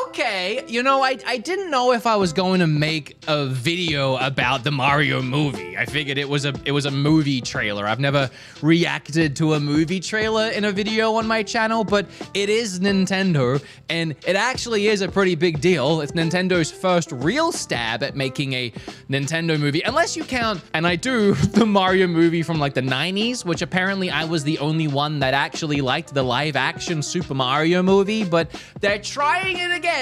Okay, you know, I didn't know if I was going to make a video about the Mario movie. I figured it was a movie trailer. I've never reacted to a movie trailer in a video on my channel, but it is Nintendo, and it actually is a pretty big deal. It's Nintendo's first real stab at making a Nintendo movie, unless you count, and I do, the Mario movie from like the 90s, which apparently I was the only one that actually liked the live-action Super Mario movie, but they're trying it again,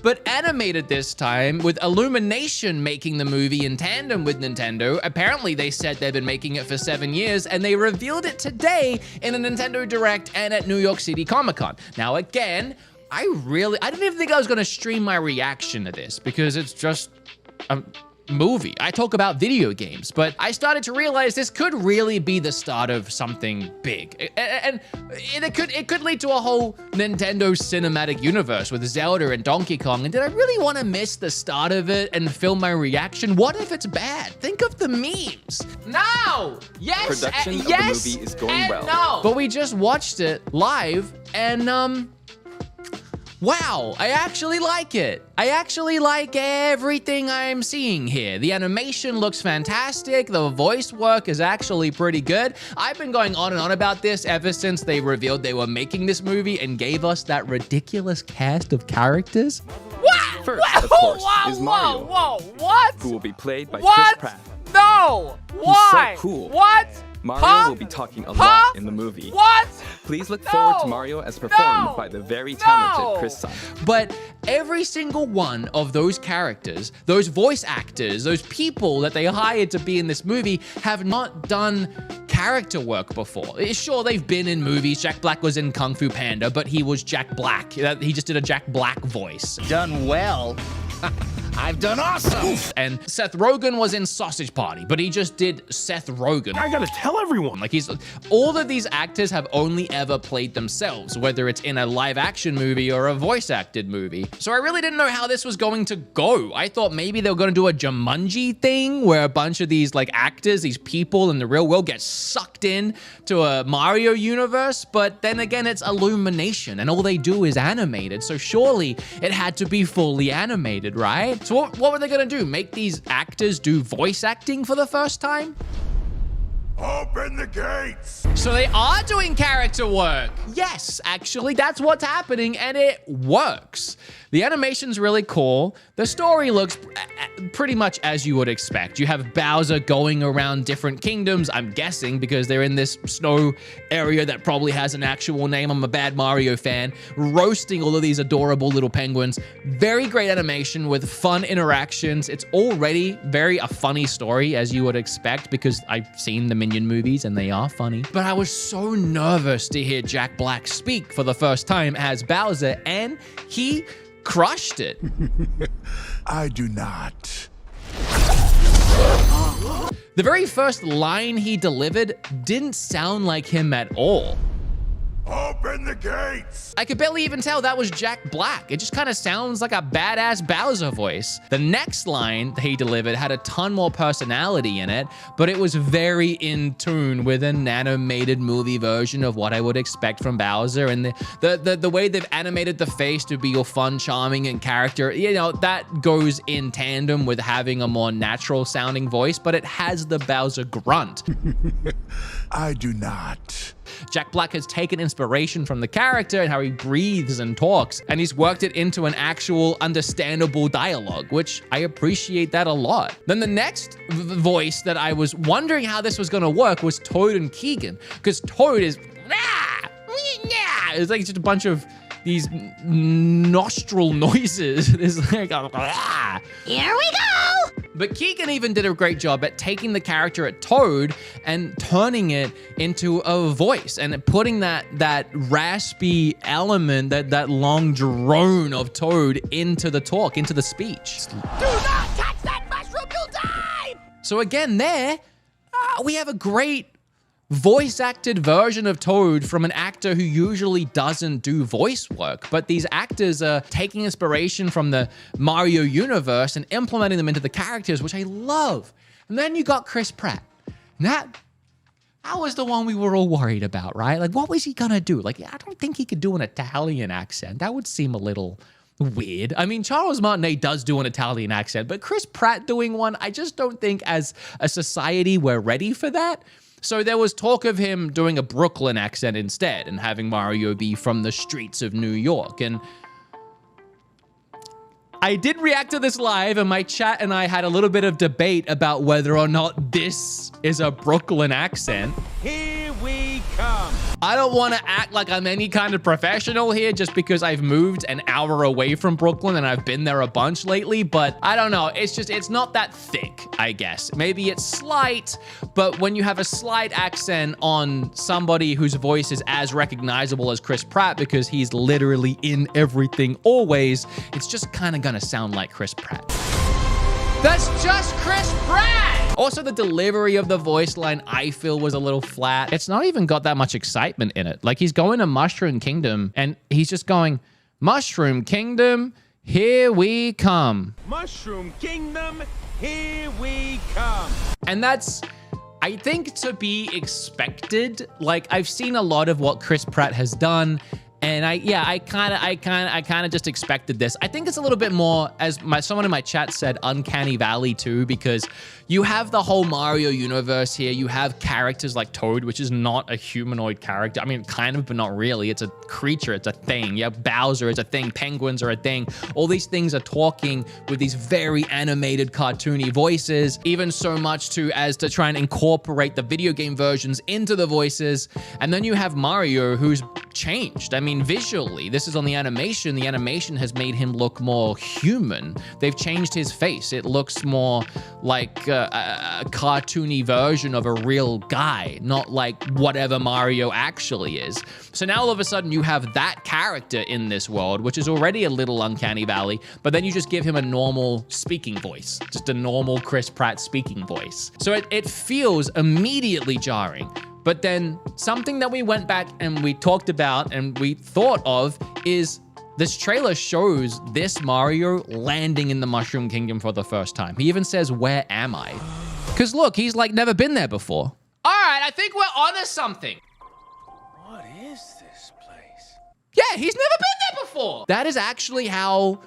but animated this time, with Illumination making the movie in tandem with Nintendo. Apparently, they said they've been making it for 7 years, and they revealed it today in a Nintendo Direct and at New York City Comic-Con. Now, again, I didn't even think I was gonna stream my reaction to this, because it's just a movie. I talk about video games, but I started to realize this could really be the start of something big. And it could lead to a whole Nintendo cinematic universe with Zelda and Donkey Kong. And did I really want to miss the start of it and film my reaction? What if it's bad? Think of the memes. No! Yes! Production of the movie is going well. No! But we just watched it live, and wow, I actually like it. I actually like everything I'm seeing here. The animation looks fantastic. The voice work is actually pretty good. I've been going on and on about this ever since they revealed they were making this movie and gave us that ridiculous cast of characters. What? First, of course, is Mario, what? who will be played by Chris Pratt. No! Why? He's so cool. What? Mario will be talking a lot in the movie. What? Please look forward to Mario as performed by the very talented Chris Sun. But every single one of those characters, those voice actors, those people that they hired to be in this movie have not done character work before. Sure, they've been in movies. Jack Black was in Kung Fu Panda, but he was Jack Black. He just did a Jack Black voice. Done well. I've done awesome. And Seth Rogen was in Sausage Party, but he just did Seth Rogen. I gotta tell everyone. Like, all of these actors have only ever played themselves, whether it's in a live action movie or a voice acted movie. So I really didn't know how this was going to go. I thought maybe they were gonna do a Jumanji thing where a bunch of these like actors, these people in the real world get sucked in to a Mario universe, but then again, it's Illumination and all they do is animated. So surely it had to be fully animated, right? So what were they gonna do? Make these actors do voice acting for the first time? Open the gates. So they are doing character work. Yes, actually, that's what's happening, and it works. The animation's really cool. The story looks pretty much as you would expect. You have Bowser going around different kingdoms, I'm guessing, because they're in this snow area that probably has an actual name. I'm a bad Mario fan. Roasting all of these adorable little penguins. Very great animation with fun interactions. It's already a funny story, as you would expect, because I've seen the Minion movies and they are funny. But I was so nervous to hear Jack Black speak for the first time as Bowser, and he crushed it. I do not. The very first line he delivered didn't sound like him at all. Open the gates. I could barely even tell that was Jack Black. It just kind of sounds like a badass Bowser voice. The next line that he delivered had a ton more personality in it, but it was very in tune with an animated movie version of what I would expect from Bowser. And the way they've animated the face to be all fun, charming, and character, you know, that goes in tandem with having a more natural sounding voice, but it has the Bowser grunt. I do not. Jack Black has taken inspiration from the character and how he breathes and talks, and he's worked it into an actual understandable dialogue, which I appreciate that a lot. Then the next voice that I was wondering how this was gonna work was Toad and Keegan, because Toad is, it's like just a bunch of these nostril noises. It's like, Here we go! But Keegan even did a great job at taking the character at Toad and turning it into a voice and putting that raspy element, that long drone of Toad into the talk, into the speech. Do not touch that mushroom, you'll die! So again, we have a great voice-acted version of Toad from an actor who usually doesn't do voice work, but these actors are taking inspiration from the Mario universe and implementing them into the characters, which I love. And then you got Chris Pratt. And that was the one we were all worried about, right? Like, what was he gonna do? Like, I don't think he could do an Italian accent. That would seem a little weird. I mean, Charles Martinet does do an Italian accent, but Chris Pratt doing one, I just don't think as a society we're ready for that. So there was talk of him doing a Brooklyn accent instead and having Mario be from the streets of New York. And I did react to this live, and my chat and I had a little bit of debate about whether or not this is a Brooklyn accent. Here we come. I don't want to act like I'm any kind of professional here just because I've moved an hour away from Brooklyn and I've been there a bunch lately, but I don't know. It's not that thick, I guess. Maybe it's slight, but when you have a slight accent on somebody whose voice is as recognizable as Chris Pratt because he's literally in everything always, it's just kind of gonna sound like Chris Pratt. That's just Chris Pratt! Also, the delivery of the voice line, I feel, was a little flat. It's not even got that much excitement in it. Like, he's going to Mushroom Kingdom, and he's just going, Mushroom Kingdom, here we come. Mushroom Kingdom, here we come. And that's, I think, to be expected. Like, I've seen a lot of what Chris Pratt has done, and I kind of just expected this. I think it's a little bit more, as someone in my chat said, Uncanny Valley too, because you have the whole Mario universe here. You have characters like Toad, which is not a humanoid character. I mean, kind of, but not really. It's a creature. It's a thing. You have Bowser. It's a thing. Penguins are a thing. All these things are talking with these very animated, cartoony voices, even so much as to try and incorporate the video game versions into the voices. And then you have Mario, who's changed. I mean, visually, this is on the animation. The animation has made him look more human. They've changed his face. It looks more like a cartoony version of a real guy, not like whatever Mario actually is. So now all of a sudden you have that character in this world, which is already a little Uncanny Valley, but then you just give him a normal speaking voice, just a normal Chris Pratt speaking voice. So it feels immediately jarring. But then something that we went back and we talked about and we thought of is this trailer shows this Mario landing in the Mushroom Kingdom for the first time. He even says, "Where am I?" Because look, he's like never been there before. All right, I think we're onto something. What is this place? Yeah, he's never been there before. That is actually how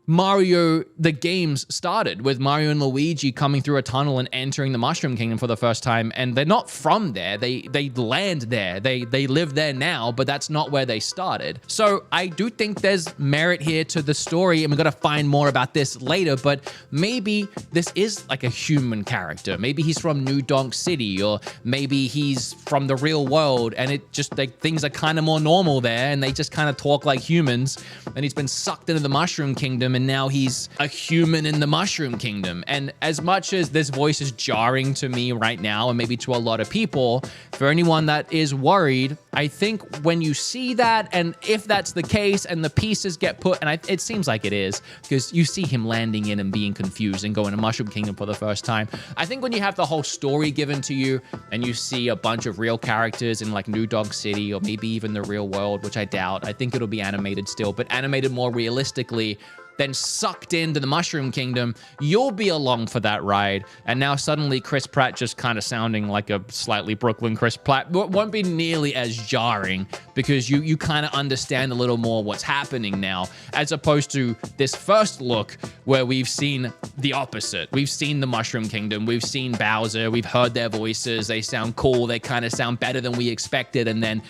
Mario, the games started, with Mario and Luigi coming through a tunnel and entering the Mushroom Kingdom for the first time. And they're not from there. They land there. They live there now, but that's not where they started. So I do think there's merit here to the story, and we're gonna find more about this later, but maybe this is like a human character. Maybe he's from New Donk City, or maybe he's from the real world, and it just, like, things are kind of more normal there, and they just kind of talk like humans, and he's been sucked into the Mushroom Kingdom, and now he's a human in the Mushroom Kingdom. And as much as this voice is jarring to me right now, and maybe to a lot of people, for anyone that is worried, I think when you see that, and if that's the case, and the pieces get put, and it seems like it is, because you see him landing in and being confused and going to Mushroom Kingdom for the first time. I think when you have the whole story given to you, and you see a bunch of real characters in like New Donk City, or maybe even the real world, which I doubt, I think it'll be animated still, but animated more realistically, then sucked into the Mushroom Kingdom, you'll be along for that ride. And now suddenly Chris Pratt just kind of sounding like a slightly Brooklyn Chris Pratt won't be nearly as jarring, because you kind of understand a little more what's happening now, as opposed to this first look where we've seen the opposite. We've seen the Mushroom Kingdom, we've seen Bowser, we've heard their voices, they sound cool, they kind of sound better than we expected, and then,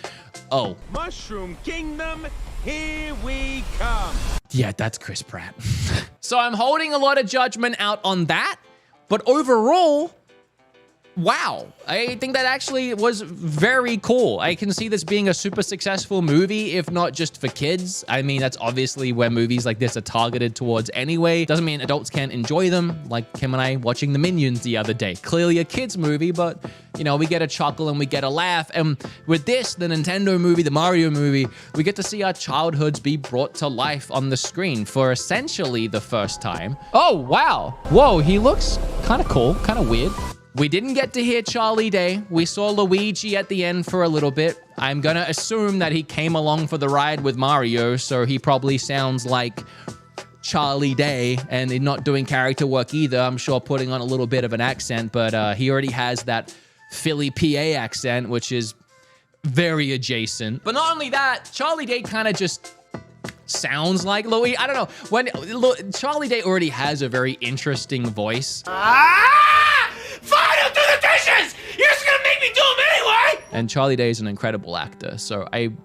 oh. Mushroom Kingdom, here we come. Yeah, that's Chris Pratt. So I'm holding a lot of judgment out on that, but overall, wow, I think that actually was very cool. I can see this being a super successful movie, if not just for kids. I mean, that's obviously where movies like this are targeted towards anyway. Doesn't mean adults can't enjoy them, like Kim and I watching The Minions the other day. Clearly a kid's movie, but, you know, we get a chuckle and we get a laugh. And with this, the Nintendo movie, the Mario movie, we get to see our childhoods be brought to life on the screen for essentially the first time. Oh, wow. Whoa, he looks kind of cool, kind of weird. We didn't get to hear Charlie Day. We saw Luigi at the end for a little bit. I'm gonna assume that he came along for the ride with Mario, so he probably sounds like Charlie Day, and he's not doing character work either. I'm sure putting on a little bit of an accent, but he already has that Philly PA accent, which is very adjacent. But not only that, Charlie Day kind of just sounds like Louis. I don't know. When Charlie Day already has a very interesting voice. Fine, I'll do the dishes! You're just gonna make me do them anyway! And Charlie Day is an incredible actor. So I'm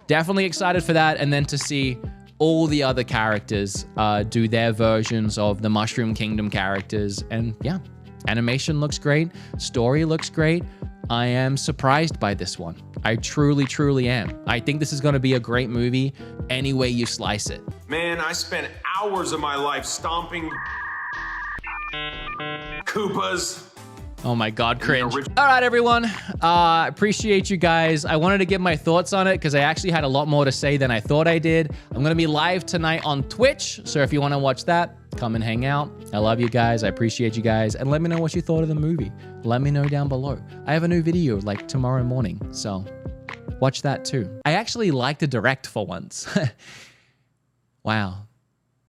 definitely excited for that. And then to see all the other characters do their versions of the Mushroom Kingdom characters. And yeah, animation looks great. Story looks great. I am surprised by this one. I truly, truly am. I think this is going to be a great movie any way you slice it. Man, I spent hours of my life stomping Koopas. Oh my God, cringe. All right, everyone. Appreciate you guys. I wanted to give my thoughts on it because I actually had a lot more to say than I thought I did. I'm going to be live tonight on Twitch. So if you want to watch that, come and hang out. I love you guys. I appreciate you guys. And let me know what you thought of the movie. Let me know down below. I have a new video like tomorrow morning. So watch that too. I actually like to direct for once. Wow.